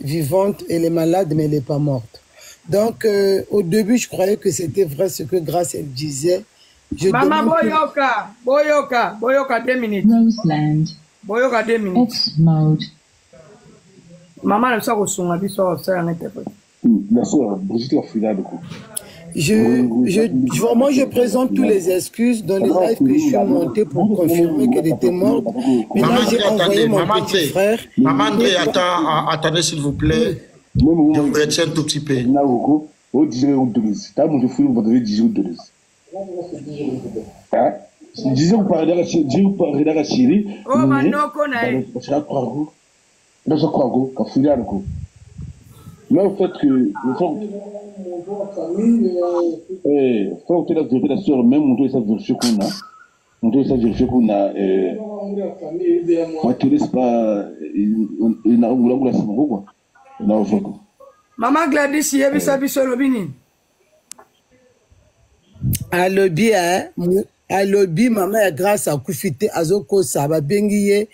vivante, elle est malade, mais elle n'est pas morte. Donc, au début, je croyais que c'était vrai ce que Grâce, elle disait. Maman, Boyoka, 2 minutes. Roseland. Boyoka, 2 minutes. Off mode. Maman, elle sort au son, elle sort un interprète. La soeur, Brigitte, la fille là, du coup. Vraiment, je présente toutes les excuses dans les lives que je suis monté pour confirmer qu'elle était morte. Mais là, j'ai envoyé mon petit frère. Maman André, attendez s'il vous plaît. Je vous retiens un tout petit peu. Oh, 10 euros de l'os. T'as mon fou, vous devez 10 euros de l'os. Hein? 10 euros par la Syrie. Oh, maintenant, qu'on a eu. Je crois que. Je crois que. Je crois que. Mais au fait que le faut que la soeur même montrer sa version qu'on a. Montrer sa version qu'on a. Moi, tu laisses pas. Il n'a pas la semaine quoi. Maman Gladys, il y a sa vie sur le bini. À lobby, hein? À lobby, maman, grâce à Koufité, Azoko, ça va bengier.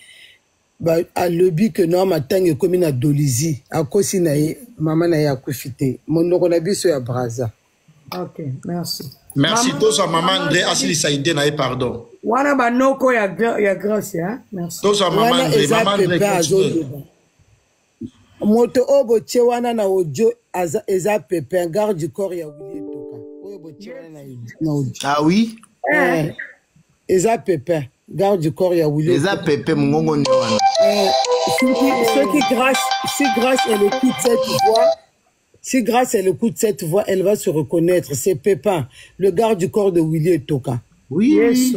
À lobby que non, ma tangue comme une adolisie. À cause de maman n'a Koufité. Mon nom a vu sur Braza. Ok, merci. Merci tous à maman André, Asili Saïdé, naïe pardon. Wana ba noko ya grâce, hein? Merci. Tous à maman André, continue. Moto obo wana na ojo eza pepe garde du corps ya Willy Toka. Obo wana na ojo. Ah oui? Eza pepe garde du corps ya Willy. Eza pepe mongongo ni wana. Si Grâce elle écoute cette voix, si Grâce elle écoute cette voix, elle va se reconnaître. C'est Pépin, le garde du corps de Willy Toka. Oui. Yes.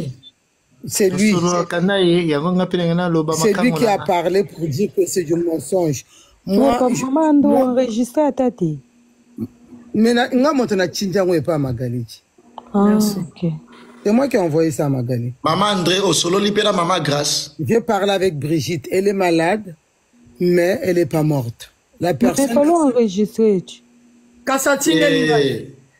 C'est lui. C'est lui qui a parlé pour dire que c'est du mensonge. Moi, enregistré à Tati. Mais pas Magali. Merci. Ok. C'est moi qui ai envoyé ça à Magali. Maman André, au solo, libéra maman Grâce. J'ai parlé avec Brigitte. Elle est malade, mais elle n'est pas morte. La personne. Il faut enregistrer.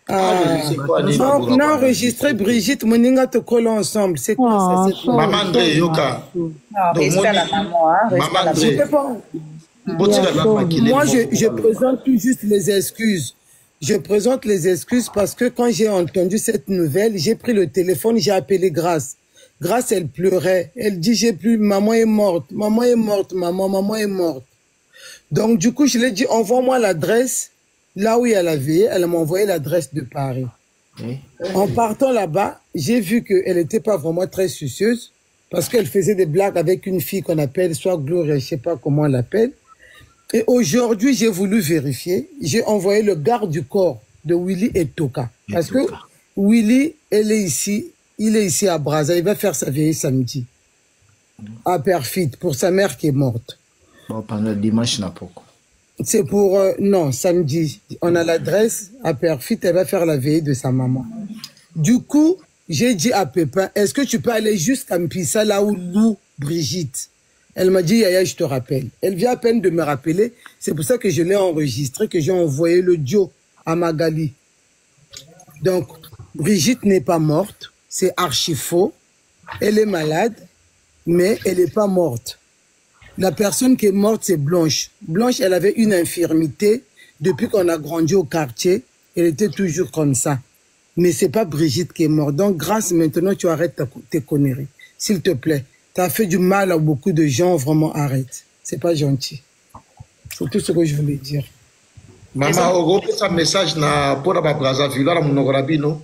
On a enregistré Brigitte, Moninga te colle ensemble. C'est quoi ça? Maman André, Yoka. Maman André. Moi, je présente tout juste les excuses. Je présente les excuses parce que quand j'ai entendu cette nouvelle, j'ai pris le téléphone, j'ai appelé Grâce. Grâce, elle pleurait. Elle dit, j'ai plus, maman est morte, maman est morte, maman est morte. Donc, du coup, je lui ai dit, envoie-moi l'adresse, là où il y a la veillée. Elle m'a envoyé l'adresse de Paris. En partant là-bas, j'ai vu qu'elle n'était pas vraiment très soucieuse parce qu'elle faisait des blagues avec une fille qu'on appelle soit Gloria, je ne sais pas comment on l'appelle. Et aujourd'hui, j'ai voulu vérifier. J'ai envoyé le garde du corps de Willy et Toka. Parce que Willy, il est ici à Braza. Il va faire sa veillée samedi. À Perfit, pour sa mère qui est morte. Bon, pendant dimanche, n'a pas. C'est pour... non, samedi. On a l'adresse à Perfit. Elle va faire la veillée de sa maman. Du coup, j'ai dit à Pépin, est-ce que tu peux aller jusqu'à Mpissa, là où nous, Brigitte? Elle m'a dit, Yaya, je te rappelle. Elle vient à peine de me rappeler. C'est pour ça que je l'ai enregistré, que j'ai envoyé le duo à Magali. Donc, Brigitte n'est pas morte. C'est archi faux. Elle est malade, mais elle n'est pas morte. La personne qui est morte, c'est Blanche. Blanche, elle avait une infirmité. Depuis qu'on a grandi au quartier, elle était toujours comme ça. Mais c'est pas Brigitte qui est morte. Donc, grâce, maintenant, tu arrêtes tes conneries. S'il te plaît. Tu as fait du mal à beaucoup de gens, vraiment arrête. C'est pas gentil. C'est tout ce que je voulais dire. Maman, au gros, ça message na pour la Brazzaville, là, mon orabino.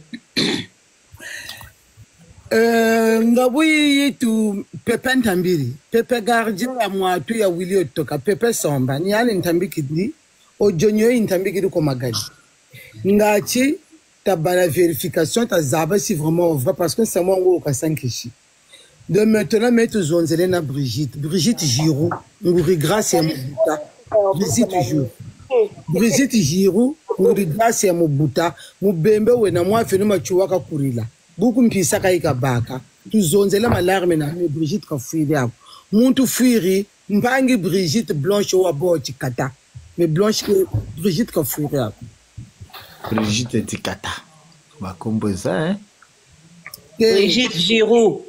Ngawi tu Pepe Ntambiri. Pepe gardien à moi, tu ya Willy Toka. Pepe Somba. Ni ali Ntambiki di. O Jonyo Ntambiki du Komagali. Ngachi, ta la vérification, ta zaba si vraiment on va parce que c'est moi ou au Kassankishi. De maintenant, mettre Zonzelena Brigitte. Brigitte Giroud. Ngouri Grâce et Mobuta. Brigitte Giroud. Brigitte Giroud. Ngouri Grâce et Mobuta. Moubembe ou na moi fenu ma chuwaka kurila. Beaucoup mpisaka ika baka. Tu zonzela malarme na Brigitte ka fuiri hapo. Muntu fuiri. Mpangi Brigitte Blanche ou abo chikata. Mais Blanche que Brigitte ka fuiri hapo. Brigitte chikata. Ba kombo ça hein. Brigitte Giroud.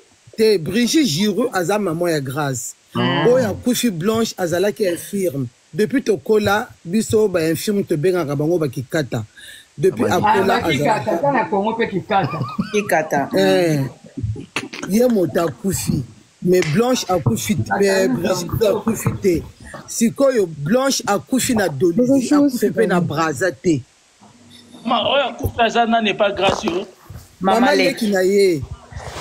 Brigitte Giroud aza maman ya Grâce. Oya Koufi Blanche azala qui infirme. depuis tokola biso ba infirme te bengaka bango bakikata depuis akola kikata ye moto akufi mais Blanche akufi Brigitte akufi te sikoyo Blanche akufi na Dolisie akufi mpe na Braza te oyo akufi aza nani pas gracieux mama leki na ye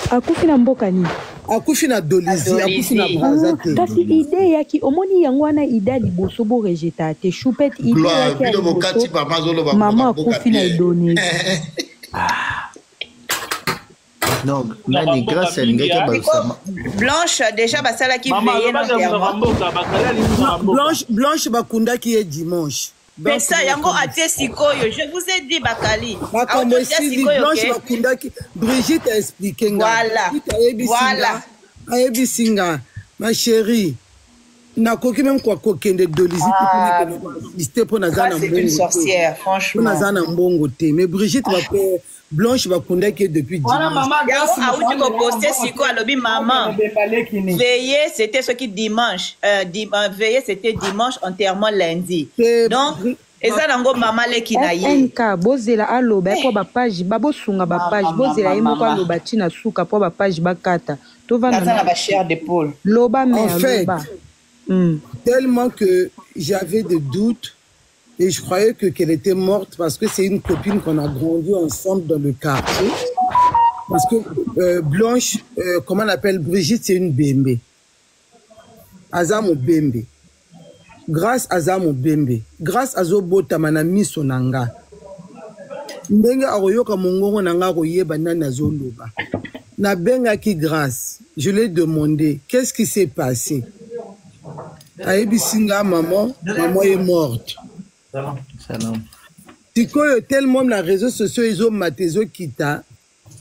akufi na mboka nini akufi na Dolisie akufi na Braza te kasi ide yaki omoni yango wana ide liboso bo rejeta te choupette ide yaki mama akufi na Indonésie non nani grâce à l'ingénieur Blanche déjà basala qui veillait Blanche bakunda qui est dimanche mais ça yango atie sikoyo je vous ai dit bakali Blanche bakunda qui Brigitte a expliqué voilà ayebisinga ma chérie nakoki même kwa kokende Dolisie pour nazana c'est une sorcière franchement nazana mbongo te mais Brigitte Blanche bakunda qui depuis dimanche a où tu posté siko alobi maman veiller c'était ce qui dimanche veiller c'était dimanche enterrement lundi donc eza nango mama leki na ye nk bozela aloba po ba page babosunga ba page bozela ye moko aloba tina suka po ba page bakata tovana na ba chair d'épaule loba mais en fait tellement que j'avais des doutes et je croyais qu'elle était morte parce que c'est une copine qu'on a grandi ensemble dans le quartier. Parce que Blanche, comment on appelle Brigitte, c'est une Bembe. Azamo Bembe. Grâce à Azamo Bembe. Grâce à Zobo Tamanami Sonanga. Ndenge aroyoka mongongo nanga royeba nana zoloba. Na benga ki grâce. Je l'ai demandé, qu'est-ce qui s'est passé? Ayebi singa maman est morte. Salam. Sikoyo tellement les réseaux sociaux ils ont matézo kita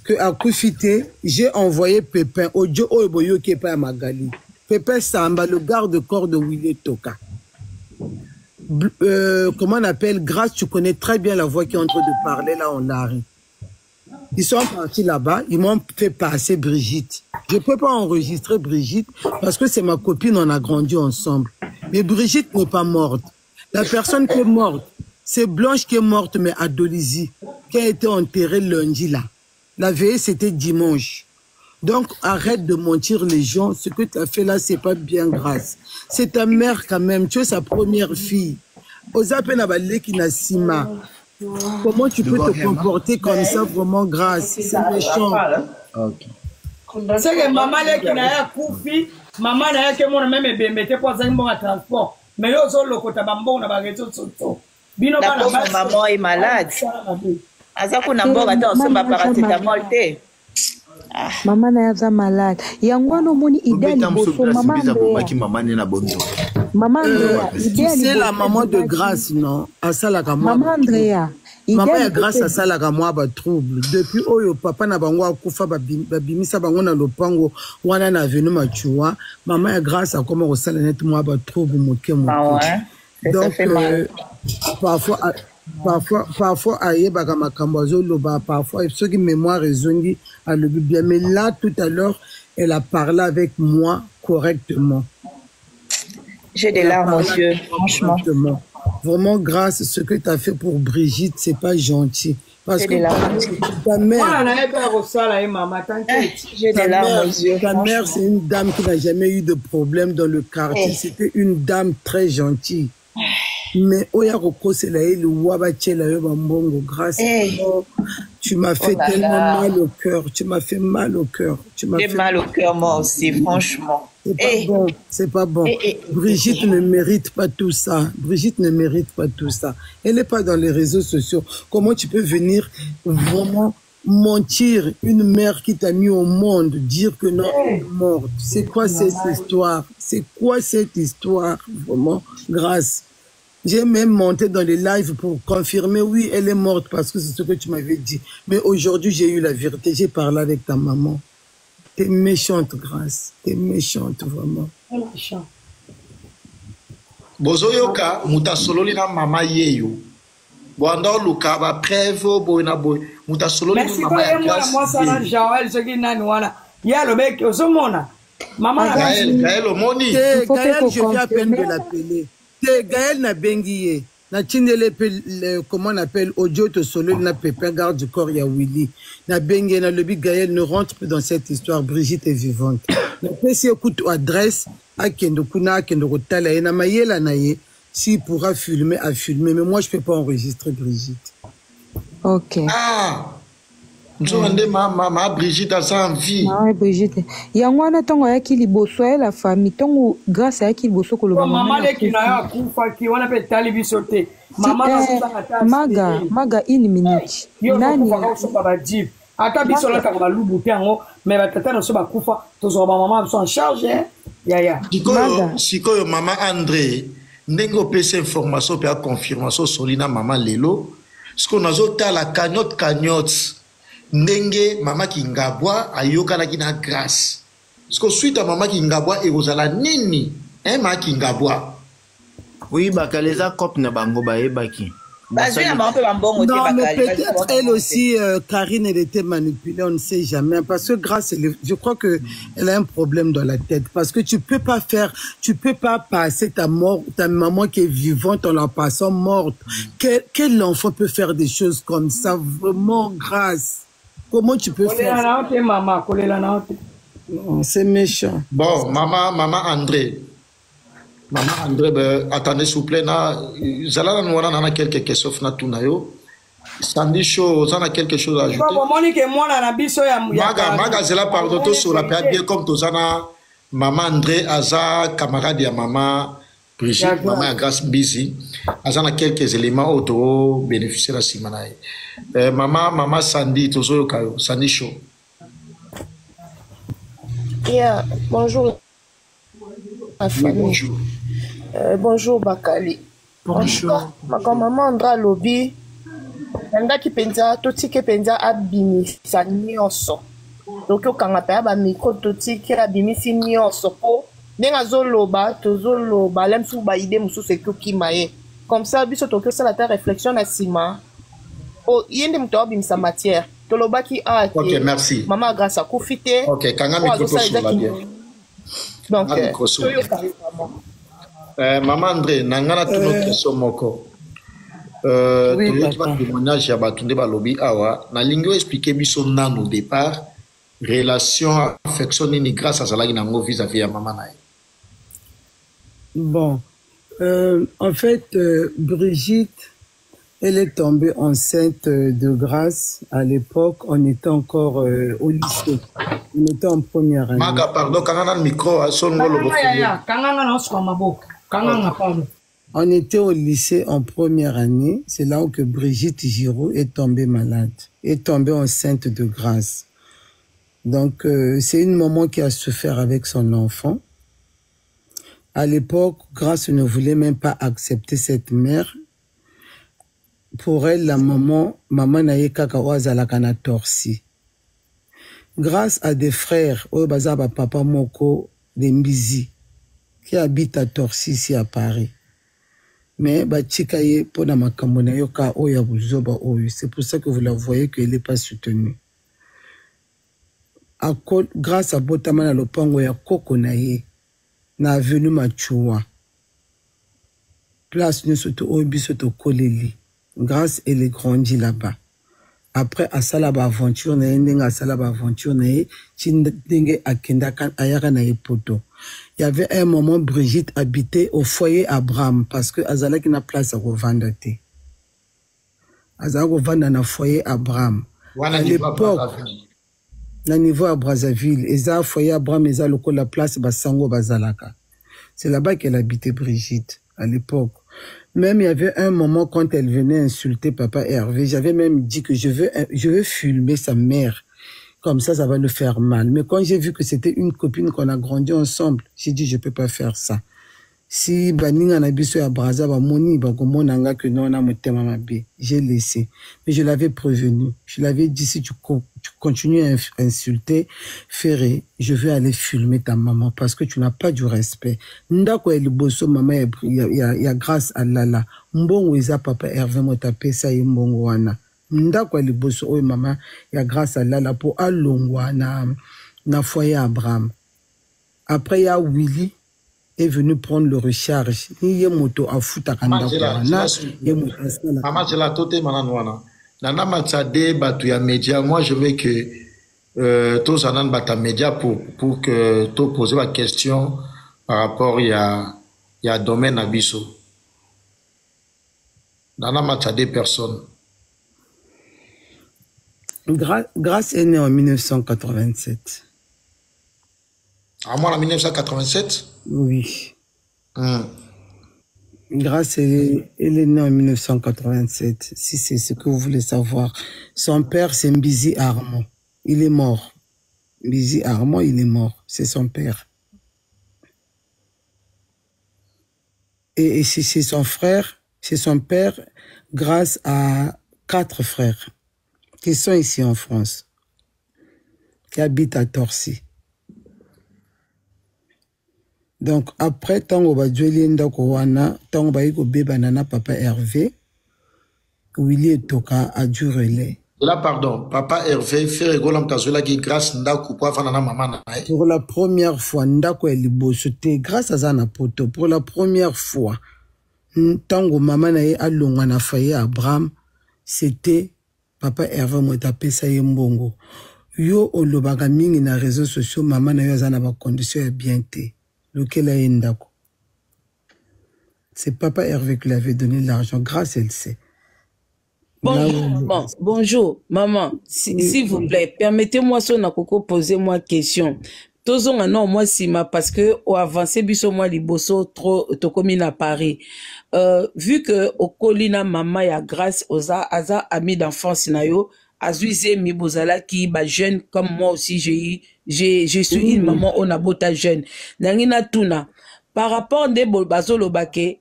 que à Koufité j'ai envoyé Pépin audio oboyo qui est pas à Magali. Pépin Samba le garde-corps de Willy Toka. Comment on appelle Grâce, tu connais très bien la voix qui est en train de parler là en arrêt. Ils sont partis là-bas, ils m'ont fait passer Brigitte. Je ne peux pas enregistrer Brigitte parce que c'est ma copine, on a grandi ensemble. Mais Brigitte n'est pas morte. La personne qui est morte, c'est Blanche qui est morte, mais à Dolisie, qui a été enterrée lundi là. La veille, c'était dimanche. Donc, arrête de mentir les gens. Ce que tu as fait là, c'est pas bien grâce. C'est ta mère quand même. Tu es sa première fille. Comment tu peux te comporter comme ça, vraiment grâce? C'est méchant. Ok. C'est que maman qui n'a coupi, maman n'a que mon même bébé, t'es pas un bon transport. Mais yo zo loko tabambo na bageto soto. Bino bana maman est malade. Azaku na mboga ta osomba paracetamol te. Maman na malade. Yango no moni idée boso maman na bondo. Maman c'est la maman de Grâce non? À ça la maman Andrea. Maman est grâce à ça la moi ba trouble. Depuis oyo papa na bango akufa babimisa bango na lopango wana na venu machua. Maman est grâce à comment ça la net moi ba trouble moke moke. Donc parfois aye baka makambo zoloba parfois ceux qui mémoire ezongi a le bien mais là tout à l'heure elle a parlé avec moi correctement. J'ai des larmes aux yeux franchement. Vraiment, grâce à ce que tu as fait pour Brigitte, c'est pas gentil. Parce que ta mère, c'est une dame qui n'a jamais eu de problème dans le quartier. C'était une dame très gentille. Mais Oyaroko, c'est là, le Wabachela, Bambongo, grâce à toi, tu m'as fait tellement mal au cœur. Tu m'as fait mal au cœur. J'ai mal au cœur, moi aussi, franchement. C'est pas bon, c'est pas bon. Brigitte ne mérite pas tout ça. Brigitte ne mérite pas tout ça. Elle n'est pas dans les réseaux sociaux. Comment tu peux venir vraiment mentir une mère qui t'a mis au monde, dire que non, elle est morte? C'est quoi cette histoire? C'est quoi cette histoire? Vraiment, grâce. J'ai même monté dans les lives pour confirmer, oui, elle est morte parce que c'est ce que tu m'avais dit. Mais aujourd'hui, j'ai eu la vérité. J'ai parlé avec ta maman. T'es méchante, Grâce. T'es méchante, vraiment. Méchant. Bozoyoka, mutasololi na mama yeyo. Boanda luka ba preuve boina boy. Mutasololi na mama ya Grâce. Moi ça na Joël ce qui nani wana. Ya le mec osomona. Maman Gaël Omoni. Gaël, je viens à peine de l'appeler. Gaël n'a bengié. Na tindele comment on appelle audio to solo na pépin garde du corps ya Willy. Na bengié na lobby Gaël ne rentre plus dans cette histoire. Brigitte est vivante. Na pesi écoute adresse à kendo kuna kendo kotala na mayela na ye s'il pourra filmer à filmer mais moi je peux pas enregistrer Brigitte. OK. Ah. Ma Brigitte a ça en vie. Ah, Brigitte. Yangwana tongo ya ki liboso la famille tongo grâce à ki liboso ko maman le ki na ya kufa ki wana pe talibi sote. Maman na maga une minute. Nani ko so baba jib. Ata biso la ka ba lubu tango mais ba tata no so ba kufa to so ba maman so en charge ya. Sikoyo maman André ndengo pese information pe a confirmation solina maman lelo. Ce qu'on a zota la cagnotte ndenge mama Kingabwa ayokana kina grâce. Parce que suite à mama Kingabwa et ozala nini mama Kingabwa. Oui bakaleza cop na bango ba ebaki. Non mais peut-être elle aussi Karine elle était manipulée, on ne sait jamais parce que grâce je crois que elle a un problème dans la tête parce que tu peux pas passer ta maman qui est vivante en la passant morte. Quel enfant peut faire des choses comme ça vraiment grâce? Comment tu peux faire ça? C'est méchant. Bon, maman André. Maman André, attendez s'il vous plaît. Zala nous a quelques questions na tunayo. Sandy Show, on a quelque chose à ajouter. Maga zela pardon to sur la période bien comme tozana maman André aza camarade ya maman Brigitte, maman grâce busy. Azana quelques éléments auto bénéficier la simanaï. Maman Sandy tozo kayo Sandy Show. Yeah, bonjour. Bonjour. Bonjour Bakali. Bonjour. Ma maman Andra lobby. Nda ki penza totike penza abimisa nyonso. Donc okanga pa ba micro totike abimisi nyonso po ndenga zoloba tozoloba lemsu ba ide mususu ekoki maye. Comme ça biso tokyo sala ta réflexion na sima. O yende mto abimisa matière. Toloba ki a. OK, merci. Maman grâce à kufite. OK, kanga micro sur la bien. Donc maman André nangana tout notre question moko. Oui, témoignage ya batunde balobi awa na lingio expliquer biso nan au départ relation affection ni grâce à Zalagi nango vis-à-vis ya maman nae. Bon, en fait Brigitte elle est tombée enceinte de grâce à l'époque on était encore au lycée. On était en première année. Maga pardon kangana le micro à son ngolo. Kangana no so maboko. Kangana pardon. On était au lycée en première année, c'est là où que Brigitte Giraud est tombée malade, est tombée enceinte de grâce. Donc c'est une maman qui a souffert avec son enfant. À l'époque, Grâce ne voulait même pas accepter cette mère. Pour elle, la maman naye kaka wazalaka na torsi. Grâce à des frères, Bazaba Papa Moko de Mbizi, qui habitent à Torsi ici à Paris. Mais Bachikaye pona makamona yoka oya buzoba oyo. C'est pour ça que vous la voyez qu'elle n'est pas soutenue. Grâce à Botamana Lopango ya Koko naye, na avenue Machua. Place Nyosoto Obisoto Koleli. Grâce elle est grandie là-bas. Après à Salaba aventure na yendenga à Salaba aventure na ye chindenge akenda kan ayaka na poto. Il y avait un moment Brigitte habitait au foyer Abraham parce que azala qui na place à revendre te. Azala revendre na foyer Abraham. À l'époque na niveau à Brazzaville, eza foyer Abraham eza loko la place basango bazalaka. C'est là-bas qu'elle habitait Brigitte à l'époque. Même il y avait un moment quand elle venait insulter papa Hervé, j'avais même dit que je veux filmer sa mère. Comme ça va le faire mal. Mais quand j'ai vu que c'était une copine qu'on a grandi ensemble, j'ai dit je peux pas faire ça. Si baninga na biso ya braza ba moni ba komonanga que non na motema mabe, j'ai laissé. Mais je l'avais prévenu. Je l'avais dit si tu continues à insulter, Ferré, je vais aller filmer ta maman parce que tu n'as pas du respect. Ndako el bosso maman ya grâce à Lala. Mbongo eza papa Hervé motape sa mbongo wana. Ndako el bosso oy maman ya grâce à Lala pour alongwa na foyer Abraham. Après il y a Willy est venu prendre le recharge. Ni moto a foutu Maman, j'ai la toté mananwana. Nana Matsade, Batouya Média. Moi, je veux que tous en bata média pour que tu poses la question par rapport il y a domaine abisso. Nana Matsade, personne. Grâce est née en 1987. À moi, en 1987? Oui. Grâce, elle est née en 1987, si c'est ce que vous voulez savoir. Son père, c'est Mbizi Armand. Il est mort. Mbizi Armand, il est mort. C'est son père. Et c'est son frère, c'est son père, grâce à 4 frères qui sont ici en France, qui habitent à Torcy. Donc, après, tango ba djeli ndako wana, tango ba yiko beba nana papa Hervé, Willy Toka a dû relais. Là, pardon, papa Hervé fait rigoler mtazola qui grâce ndako pour faire nana maman. Pour la première fois, ndako est libo, c'était grâce à Zana Poto. Pour la première fois, tango maman na ye alongwa na faye Abraham, c'était papa Hervé Motape Saye Mbongo. Yo olobaga mingi na réseaux sociaux, maman na yo zana ba condition ya bien te. Lequel a indako. C'est papa Hervé qui lui avait donné l'argent, grâce elle sait. Bonjour, maman, s'il vous plaît, permettez-moi son akoko poser moi question. Tozon non moi sima parce que au avancé biso moi liboso trop tokomina à Paris. Vu que au colina maman ya grâce aux aza amis d'enfance na yo azuize mi bozala qui ba jeune comme moi aussi je suis une maman on a bota jeune. Nangina tuna par rapport de bazolo bake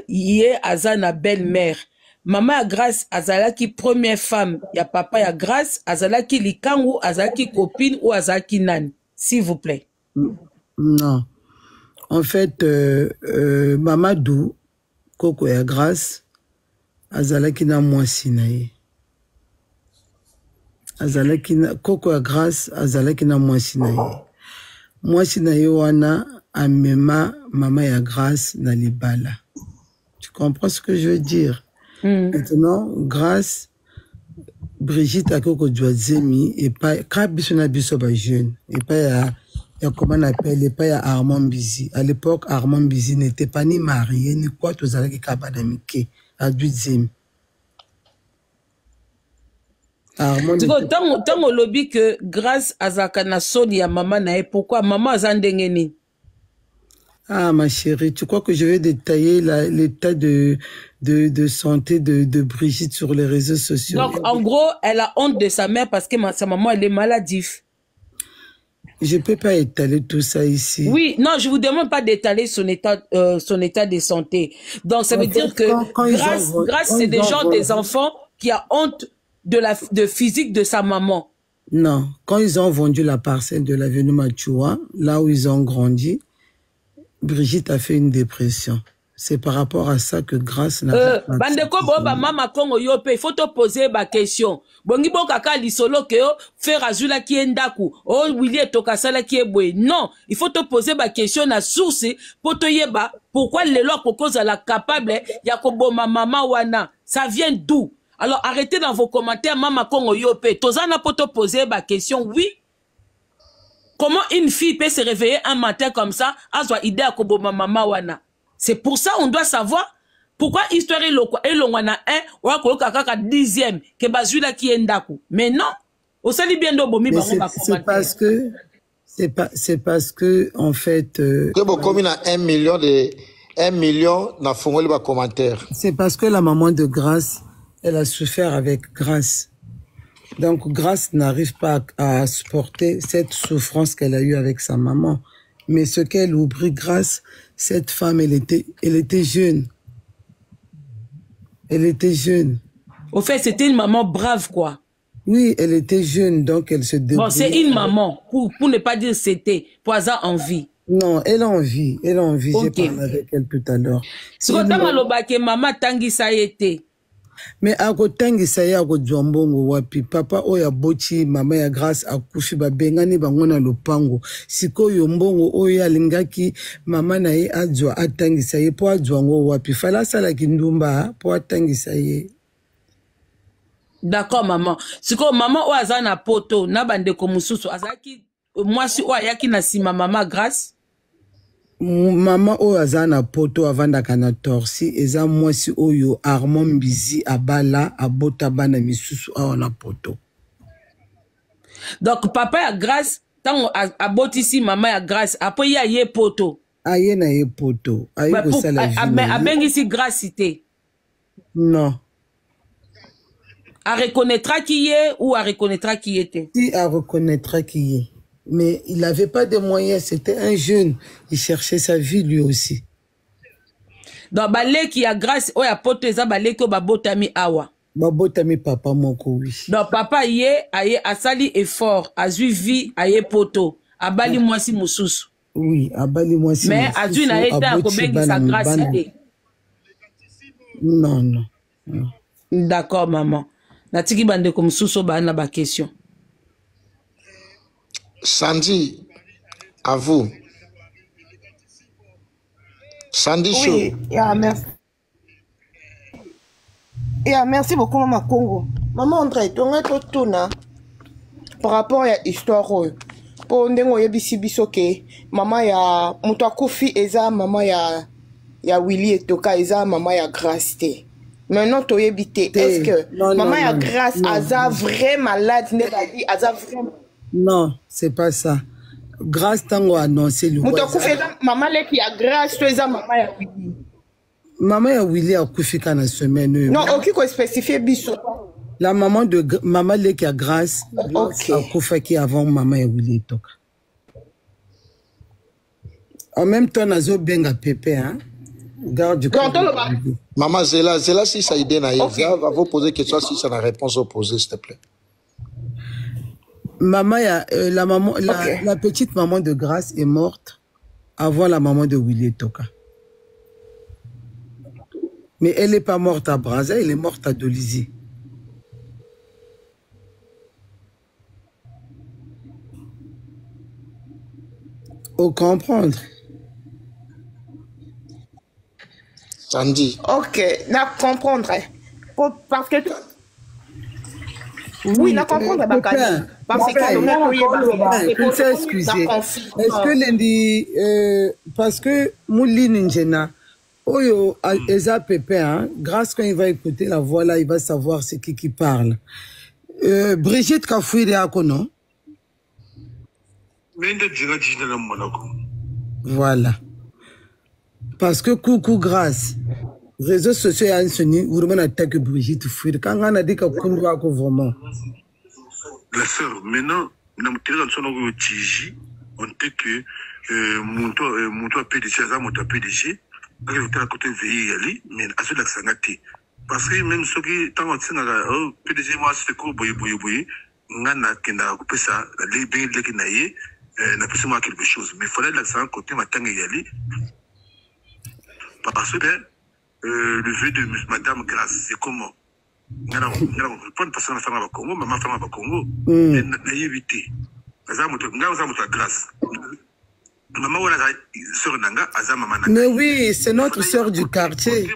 yé aza na belle-mère. Maman a grâce azala qui première femme ya papa ya grâce azala qui likangu azala qui copine ou azala qui nan. S'il vous plaît. Non. En fait, Mamadou, Koko ya grâce, azalaki na mwasi na ye. Azalaki na Koko ya grâce, azalaki na mwasi na ye. Mwasi na ye wana amema mama ya grâce na libala. Tu comprends ce que je veux dire? Maintenant, grâce Brigitte a Koko Djouazemi et pas Krabisona Bisoba jeune et pas ya comment on appelle et pas ya Armand Bizi. À l'époque, Armand Bizi n'était pas ni marié ni quoi tous avec Kabadamike à Djouazemi. Armand. Tant au lobby que grâce à Zakana Soni à maman nae pourquoi maman a zandengeni? Ah, ma chérie, tu crois que je vais détailler l'état de santé de Brigitte sur les réseaux sociaux? Donc, en gros, elle a honte de sa mère parce que sa maman, elle est maladive. Je ne peux pas étaler tout ça ici. Oui, non, je ne vous demande pas d'étaler son état de santé. Donc, ça veut dire que grâce c'est des gens, des enfants qui ont honte de physique de sa maman. Non, quand ils ont vendu la parcelle de l'avenue Machoua, là où ils ont grandi, Brigitte a fait une dépression. C'est par rapport à ça que grâce n'a pas bandeko boba mama Kongo yope, il faut te poser ma question. Bongi bon kaka lisolo ke yo faire azula ki endaku. Oh Willy tokasala ki ebwe. Non, il faut te poser ma question na source pour te yeba pourquoi les lois cause la capable ya ko boma mama wana. Ça vient d'où? Alors arrêtez dans vos commentaires mama Kongo yope. Tozana pour te poser ma question. Oui. Comment une fille peut se réveiller un matin comme ça, azwa idée à koboma mama wana? C'est pour ça qu'on doit savoir pourquoi histoire est l'ongwana 1 ou à koloka kaka 10e que bazula qui est ndaku. Mais non, au sali bien do bomi c'est parce que en fait que bon comme il a 1 million na fongoli ba commentaire. C'est parce que la maman de Grâce, elle a souffert avec Grâce. Donc, Grâce n'arrive pas à supporter cette souffrance qu'elle a eue avec sa maman. Mais ce qu'elle oublie, Grâce, cette femme, elle était jeune. Elle était jeune. Au fait, c'était une maman brave, quoi. Oui, elle était jeune, donc elle se débrouillait. Bon, c'est une maman, pour ne pas dire c'était, pour avoir envie. Non, elle a envie, Okay. J'ai parlé avec elle tout à l'heure. Ce que tu as maman tangi ça a été. Mais akotangisa ye akozwa mbongo wapi papa oyo aboti mama ya Grâce akufi babengani bango na lopango sikoyo mbongo oyo alingaki mama na ye azwa atangisa ye po azwa ngo wapi fala asalaki ndumba po atangisa ye. D'accord maman sikoyo mama oyo aza na poto na bandeko mosusu azalaki mwasi oyo ayaki na nsima mama Grâce. Mama oyo aza na poto avandaka na torsi eza mwasi oyo Armand Mbizi abala abota bana misusu awa na poto. Donc papa ya Grâce tango abotisi mama ya Grâce apo ye aye poto. Aye na ye poto. Aye kosala vie. Abengisi Grâce te. Non. A reconnaîtra qui est ou a reconnaîtra qui était. Si a reconnaîtra qui est. Mais il n'avait pas de moyens, c'était un jeune. Il cherchait sa vie lui aussi. Donc, balé qui a Grâce, oh, ya poto eza balé ko babotami awa. Babotami papa moko, oui. Donc, papa yé, aye, asali effort, azui vie, aye poto. Abali mwasi mususu. Oui, abali mwasi mususu. Mais azui na ete akobengi sa Grâce ite. Non, non. D'accord, maman. Natiki bande comme mususu ba na ba question. Sandy, à vous. Sandy Show. Oui, merci. Merci beaucoup, Maman Congo. Maman André, tu as tout par rapport à l'histoire. Pour ndengo yebisi biso ke mama ya mutu akufi eza mama ya Willy Etoka eza mama ya Grâce te. Maintenant to yebite est-ce que mama ya Grâce aza vrai malade ne ba di aza vraiment. Non, c'est pas ça. Grâce tango annoncé le mutu akufi eza mama leki ya Grâce to eza mama ya Willy. Mama ya Willy akufi kana semaine. Non, aucun ko spécifier biso. La maman de maman leki ya Grâce akufa qui avant maman ya Willy Etoka. En même temps nazo benga pépé hein. Garde du Maman Zéla si ça idée na va vous poser question si ça la réponse opposée s'il te plaît. Maman la petite maman de Grâce est morte avant la maman de Willy Etoka. Mais elle n'est pas morte à Brazza, elle est morte à Dolisie. Au comprendre. Sandy. Ok, na comprendre. Parce que oui, na comprendre parce que il s'est excusé. Est-ce que lundi parce que Moulin Njena Oyo Eza Pépin, grâce quand il va écouter la voix là, il va savoir c'est qui parle. Brigitte Kafouiri Akono. Voilà. Parce que coucou grâce. Réseaux sociaux a enseigné où on attaque Brigitte Fouiri. Quand on a dit que vraiment. La sœur, maintenant, on dit que mon toit PDG, mon toit PDG, il est à côté de mais à ce là parce que même ceux qui tant que PDG moi c'est quoi boy ngana kenda couper ça les bien les kinaye n'a plus moi quelque chose mais il fallait l'accent côté matanga yali parce que le vœu de madame Grâce c'est comment ngana pas parce que la femme va Congo maman femme va Congo n'a évité ça moto Grâce. Maman ou la sœur Nanga, Aza Maman Nanga. Mais oui, c'est notre sœur du quartier.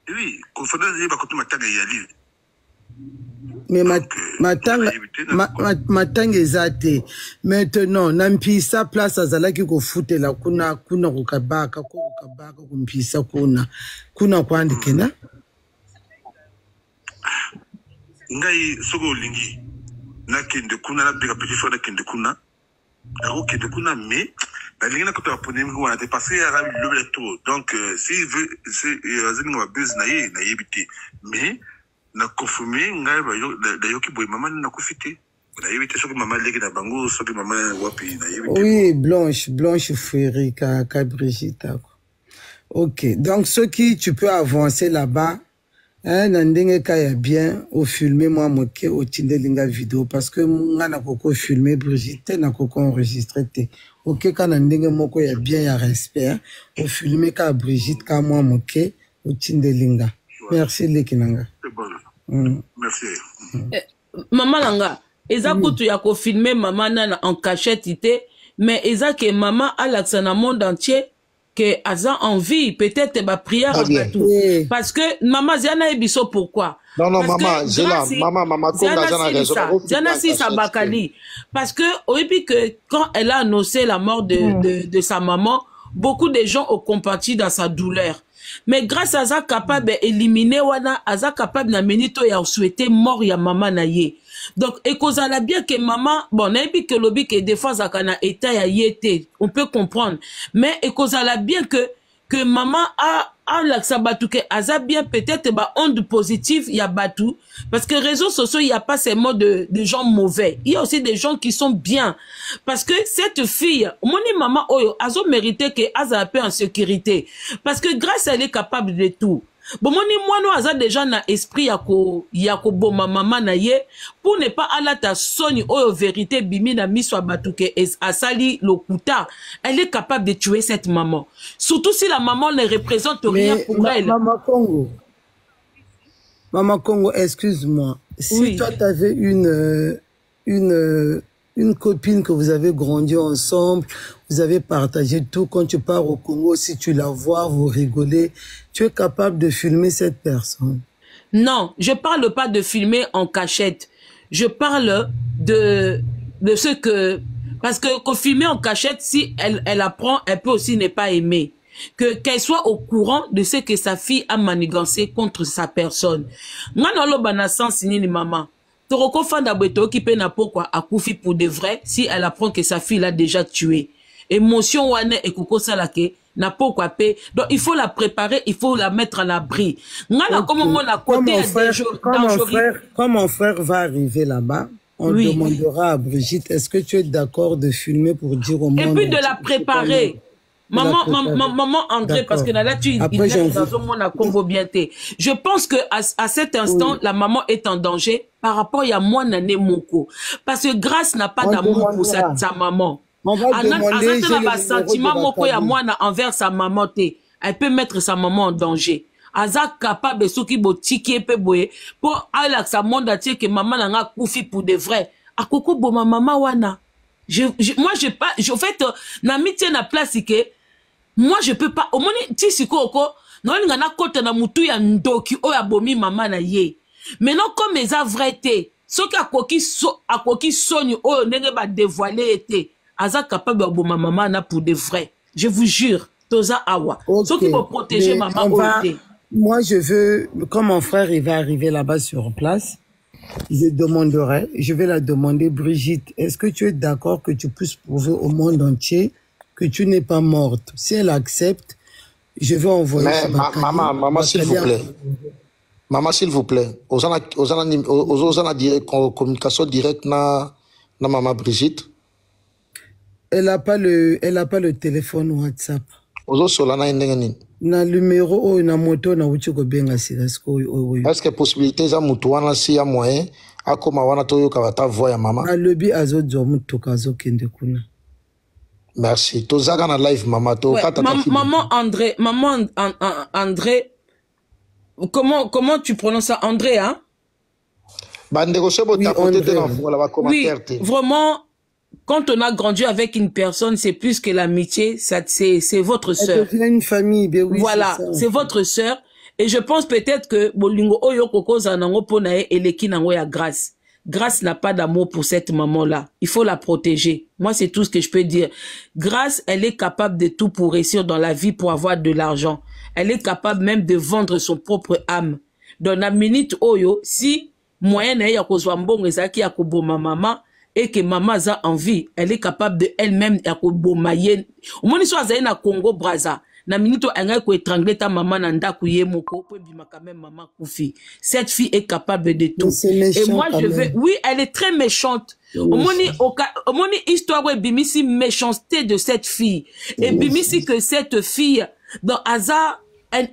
Oui, confondant les bakoto matanga yali. Mais matanga ezate. Maintenant, nampisa place azalaki ko futela kuna kukabaka kumpisa kuna kwandikena. Ngai soko lingi. Na kende kuna na bega petit frère kende kuna. Na kende kuna mais parce que s'il veut mais na confirmé oui, Blanche Fouiri ka Brigitte. Ok, donc ceux qui tu peux avancer là-bas. Nandenge kaya bien au filmer moi moke au tindelinga vidéo parce que nga na koko filmer Brigitte na koko enregistrer te ok kana ndenge moko ya bien ya respect au filmer ka Brigitte ka moi moke au tindelinga merci lekinanga. Merci. Maman Langa, eza kutu ya ko filmer maman nana en cachette ité, mais eza que maman a l'accès dans le monde entier que aza envie peut-être ba prière à tout. Parce que maman Ziana ebiso pourquoi? Non maman, j'ai là maman Ziana si Sabakali parce que oui que quand elle a annoncé la mort de sa maman, beaucoup de gens ont compati dans sa douleur. Mais grâce à ça capable d'éliminer wana, aza capable na menito ya souhaiter mort ya maman na ye. Donc et cause la bien que maman bon na bi que lobby que des fois ça kana état ya yete, on peut comprendre. Mais et cause la bien que maman a l'accès batu que aza bien peut-être ba onde positive il y a batu parce que réseaux sociaux il y a pas seulement de gens mauvais, il y a aussi des gens qui sont bien parce que cette fille moni maman oyo azo mérité que aza peu en sécurité parce que grâce à elle est capable de tout. Bon moni moi no aza déjà na esprit yako boma maman na ye pour ne pas ala ta soni oyo vérité bimi na miso batu que asali lokuta, elle est capable de tuer cette maman surtout si la maman ne représente rien pour elle. Maman Congo, excuse-moi, si toi tu avais une copine que vous avez grandi ensemble, vous avez partagé tout, quand tu pars au Congo, si tu la vois, vous rigolez, tu es capable de filmer cette personne? Non, je parle pas de filmer en cachette. Je parle de ce que... Parce que filmer en cachette, si elle apprend, elle peut aussi ne pas aimer. Qu'elle soit au courant de ce que sa fille a manigancé contre sa personne. Moi, non, le sens ni maman. Toroko fanda beto qui peut na pourquoi akufi pour de vrai si elle apprend que sa fille l'a déjà tué. Émotion wane et koko salake na pourquoi pe. Donc il faut la préparer, il faut la mettre à l'abri. Ngana comme on a côté quand mon frère va arriver là-bas, on demandera à Brigitte, est-ce que tu es d'accord de filmer pour dire au monde? Et puis de la préparer. Maman André, parce que là, il est dans un monde à Congo bienté. Je pense que à cet instant, la maman est en danger par rapport à moi, Nané Moko. Parce que Grâce n'a pas d'amour pour sa maman. On va demander sentiment Moko ya moi envers sa maman. Elle peut mettre sa maman en danger. Aza capable de souki botiki pe boye pour aller à sa monde entier que maman n'a koufi pour de vrai. A koko bo ma maman wana. Moi j'ai pas, en fait, na mitié na place que moi je peux pas. Au moins ti sikoko non ngana kota na mutu ya ndoki o ya bomi maman na ye. Maintenant comme les a vrai té, ce qui a koki soni o ndenge ba dévoiler été. Aza capable de bo ma maman na pour de vrai. Je vous jure, toza awa. Ce qui va protéger maman o té. Moi, je veux, quand mon frère il va arriver là-bas sur place, je vais la demander, Brigitte, est-ce que tu es d'accord que tu puisses prouver au monde entier que tu n'es pas morte? Si elle accepte, je vais envoyer... Mais maman, s'il vous plaît. Maman, s'il vous plaît. Aux communication directe na maman Brigitte. Elle n'a pas le téléphone WhatsApp. Na numéro na moto na uchiko benga sila sko est-ce que possibilité za mutu wana si ya moyen akoma wana to yoka bata voix ya maman na lobi azodzo mutu kazo kende kuna. Merci to zaga na live maman to kata maman André comment tu prononces ça André hein bandeko sebo ta côté de l'envoi là commentaire oui vraiment. Quand on a grandi avec une personne, c'est plus que l'amitié, c'est votre sœur. Elle devient une famille, ben oui. Voilà, c'est votre sœur. Et je pense peut-être que Bolingo Oyo Koko Zanango Ponae et Leki Nango ya Grâce. Grâce n'a pas d'amour pour cette maman-là. Il faut la protéger. Moi, c'est tout ce que je peux dire. Grâce, elle est capable de tout pour réussir dans la vie, pour avoir de l'argent. Elle est capable même de vendre son propre âme. Dans la minute Oyo, si moyen n'a ya kozwambong ezaki ya koboma maman, et que maman a envie, elle est capable de elle-même à bomayer. Au moins, soit na Congo Brazza, na minute elle ko étrangler ta maman nanda kuye moko po bima quand même maman koufi. Cette fille est capable de tout. Et moi je veux, oui, elle est très méchante. Au moins histoire ouais bimisi méchanceté de cette fille. Et bimisi que cette fille dans hasard elle